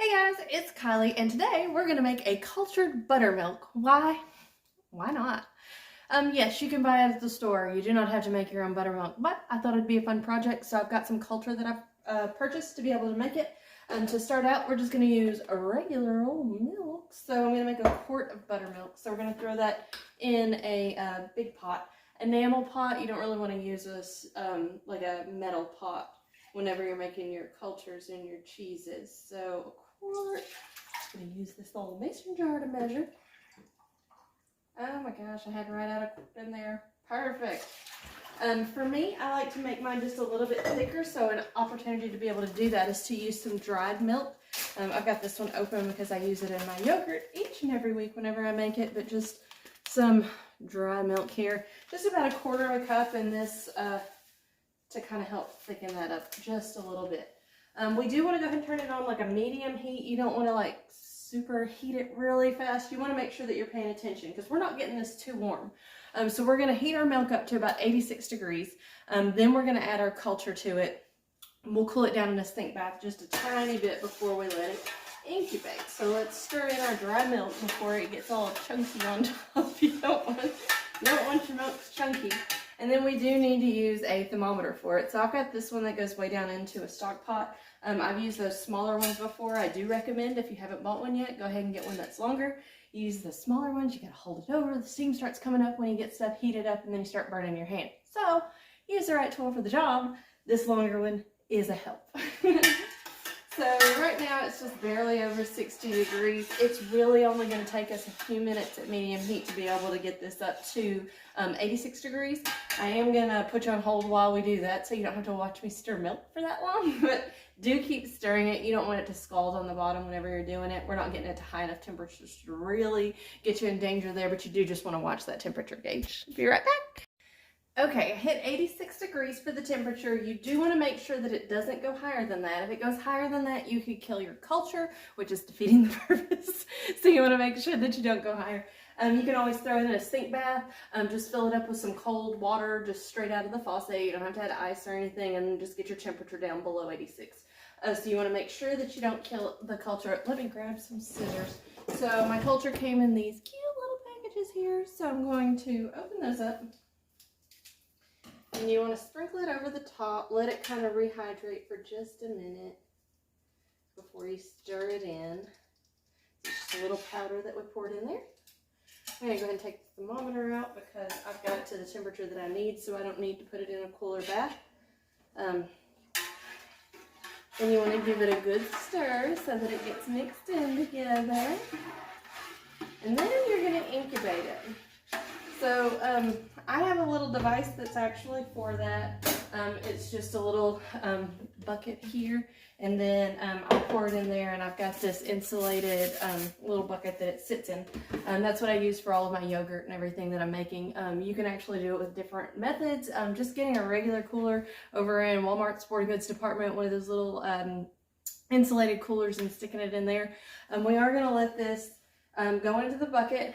Hey guys, it's Kylie, and today we're gonna make a cultured buttermilk. Why? Why not? Yes, you can buy it at the store. You do not have to make your own buttermilk, but I thought it'd be a fun project, so I've got some culture that I've purchased to be able to make it. To start out, we're just gonna use a regular old milk. So I'm gonna make a quart of buttermilk. So we're gonna throw that in a big pot. Enamel pot, you don't really want to use this like a metal pot whenever you're making your cultures and your cheeses. So a quart. I'm going to use this little mason jar to measure. Oh my gosh, I had to write out a quart in there. Perfect. For me, I like to make mine just a little bit thicker, so an opportunity to be able to do that is to use some dried milk. I've got this one open because I use it in my yogurt each and every week whenever I make it, but just some dry milk here. Just about a quarter of a cup in this to kind of help thicken that up just a little bit. We do want to go ahead and turn it on like a medium heat. You don't want to like super heat it really fast. You want to make sure that you're paying attention because we're not getting this too warm. So we're going to heat our milk up to about 86 degrees. Then we're going to add our culture to it. We'll cool it down in a stink bath just a tiny bit before we let it incubate. So let's stir in our dry milk before it gets all chunky on top. You don't want your milk chunky. And then we do need to use a thermometer for it. So I've got this one that goes way down into a stock pot. I've used those smaller ones before. I do recommend, if you haven't bought one yet, go ahead and get one that's longer. Use the smaller ones. You gotta hold it over. The steam starts coming up when you get stuff heated up, and then you start burning your hand. So use the right tool for the job. This longer one is a help. So right now it's just barely over 60 degrees. It's really only going to take us a few minutes at medium heat to be able to get this up to 86 degrees. I am going to put you on hold while we do that so you don't have to watch me stir milk for that long, but do keep stirring it. You don't want it to scald on the bottom whenever you're doing it. We're not getting it to high enough temperatures to really get you in danger there, but you do just want to watch that temperature gauge. Be right back. Okay, I hit 86 degrees for the temperature. You do want to make sure that it doesn't go higher than that. If it goes higher than that, you could kill your culture, which is defeating the purpose. So you want to make sure that you don't go higher. You can always throw it in a stink bath. Just fill it up with some cold water, just straight out of the faucet. You don't have to add ice or anything, and just get your temperature down below 86. So you want to make sure that you don't kill the culture. Let me grab some scissors. So my culture came in these cute little packages here. So I'm going to open those up. And you want to sprinkle it over the top, let it kind of rehydrate for just a minute before you stir it in. It's just a little powder that we poured in there. I'm going to go ahead and take the thermometer out because I've got it to the temperature that I need, so I don't need to put it in a cooler bath. And you want to give it a good stir so that it gets mixed in together. And then you're going to incubate it. So I have a little device that's actually for that. It's just a little bucket here, and then I'll pour it in there, and I've got this insulated little bucket that it sits in. That's what I use for all of my yogurt and everything that I'm making. You can actually do it with different methods. Just getting a regular cooler over in Walmart sporting goods department, one of those little insulated coolers, and sticking it in there. We are going to let this go into the bucket.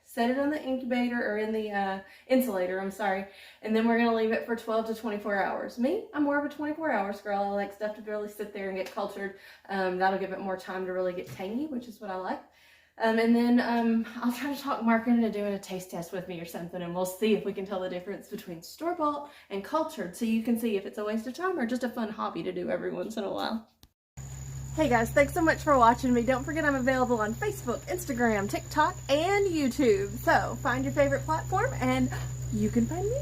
Set it on the incubator, or in the insulator, I'm sorry, and then we're going to leave it for 12 to 24 hours. Me, I'm more of a 24 hours girl. I like stuff to really sit there and get cultured. That'll give it more time to really get tangy, which is what I like. And then I'll try to talk Mark into doing a taste test with me or something, and we'll see if we can tell the difference between store-bought and cultured, so you can see if it's a waste of time or just a fun hobby to do every once in a while. Hey guys, thanks so much for watching me. Don't forget I'm available on Facebook, Instagram, TikTok, and YouTube. So find your favorite platform and you can find me.